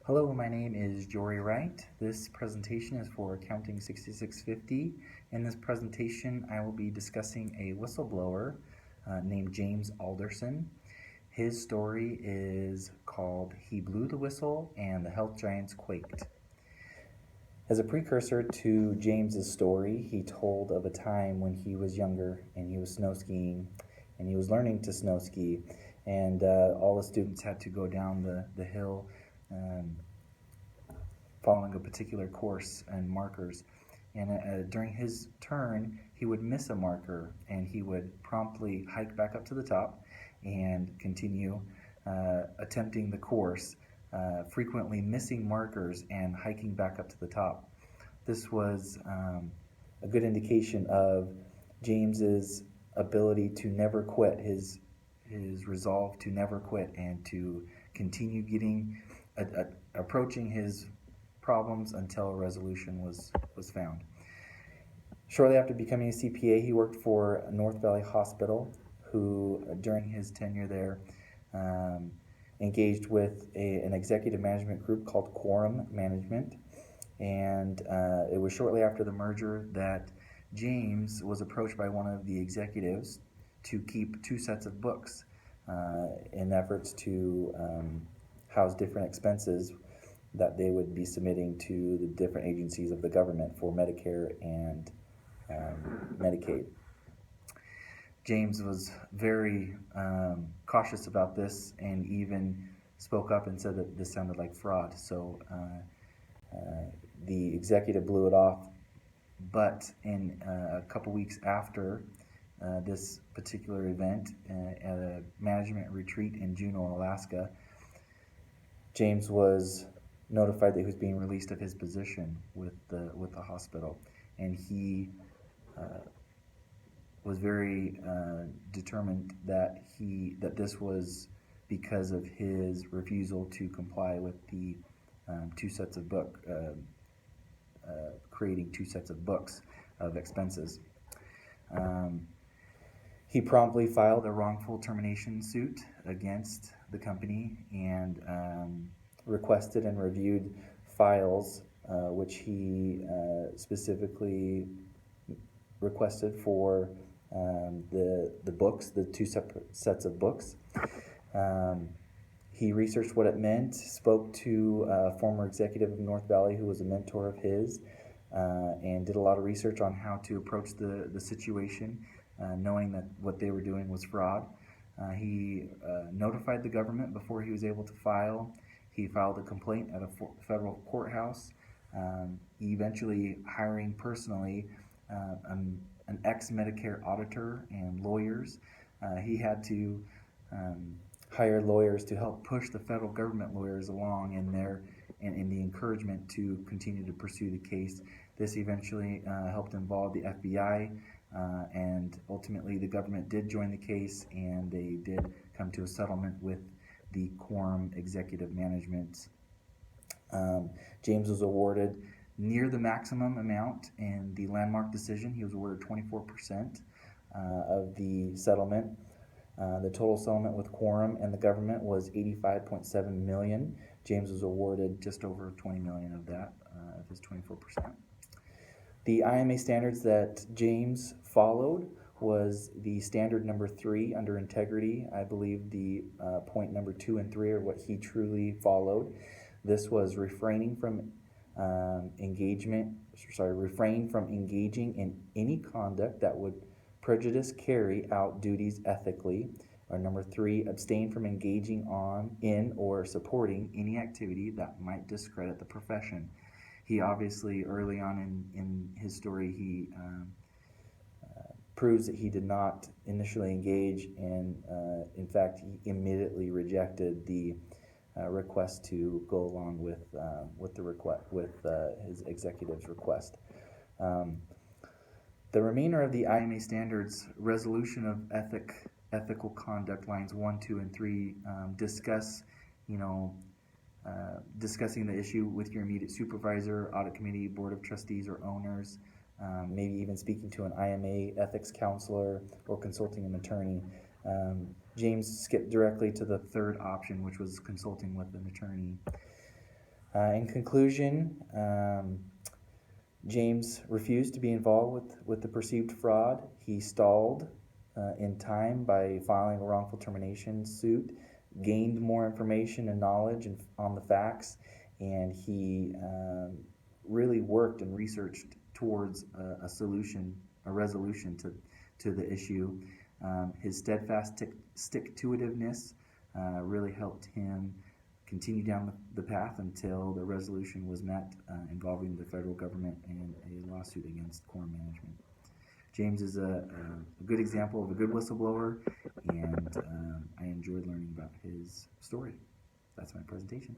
Hello, my name is Jory Wright. This presentation is for Accounting 6650. In this presentation, I will be discussing a whistleblower named James Alderson. His story is called He Blew the Whistle and the Health Giants Quaked. As a precursor to James's story, he told of a time when he was younger and he was snow skiing and he was learning to snow ski, and all the students had to go down the hill following a particular course and markers. And during his turn, he would miss a marker and he would promptly hike back up to the top and continue attempting the course, frequently missing markers and hiking back up to the top. This was a good indication of James's ability to never quit, his resolve to never quit and to continue approaching his problems until a resolution was found. Shortly after becoming a CPA, he worked for North Valley Hospital, who during his tenure there engaged with an executive management group called Quorum Management. And it was shortly after the merger that James was approached by one of the executives to keep two sets of books in efforts to house different expenses that they would be submitting to the different agencies of the government for Medicare and Medicaid. James was very cautious about this and even spoke up and said that this sounded like fraud. So the executive blew it off, but in a couple weeks after this particular event at a management retreat in Juneau, Alaska, James was notified that he was being released of his position with the hospital, and he was very determined that this was because of his refusal to comply with the creating two sets of books of expenses. He promptly filed a wrongful termination suit against the company and requested and reviewed files, which he specifically requested for the books, the two separate sets of books. He researched what it meant, spoke to a former executive of North Valley who was a mentor of his, and did a lot of research on how to approach the situation, knowing that what they were doing was fraud. He notified the government before he was able to file. He filed a complaint at a federal courthouse, eventually hiring personally an ex-Medicare auditor and lawyers. He had to hire lawyers to help push the federal government lawyers along in the encouragement to continue to pursue the case. This eventually helped involve the FBI, and ultimately the government did join the case, and they did come to a settlement with the Quorum Executive Management. James was awarded near the maximum amount in the landmark decision. He was awarded 24% of the settlement. The total settlement with Quorum and the government was $85.7 million. James was awarded just over $20 million of that, of his 24%. The IMA standards that James followed was the standard number 3 under integrity. I believe the point number 2 and 3 are what he truly followed. This was refraining from engaging in any conduct that would prejudice carry out duties ethically. Or number 3, abstain from engaging in or supporting any activity that might discredit the profession. He obviously, early on in his story, he proves that he did not initially engage, and in fact, he immediately rejected the request to go along with his executive's request. The remainder of the IMA standards resolution of ethical conduct, lines 1, 2, and 3, discussing the issue with your immediate supervisor, audit committee, board of trustees, or owners, maybe even speaking to an IMA ethics counselor or consulting an attorney. James skipped directly to the third option, which was consulting with an attorney. In conclusion, James refused to be involved with the perceived fraud. He stalled in time by filing a wrongful termination suit, gained more information and knowledge on the facts, and he really worked and researched towards a solution, a resolution to the issue. His steadfast stick-to-itiveness really helped him continue down the path until the resolution was met involving the federal government and a lawsuit against corn management. James is a good example of a good whistleblower, and I enjoyed learning about his story. That's my presentation.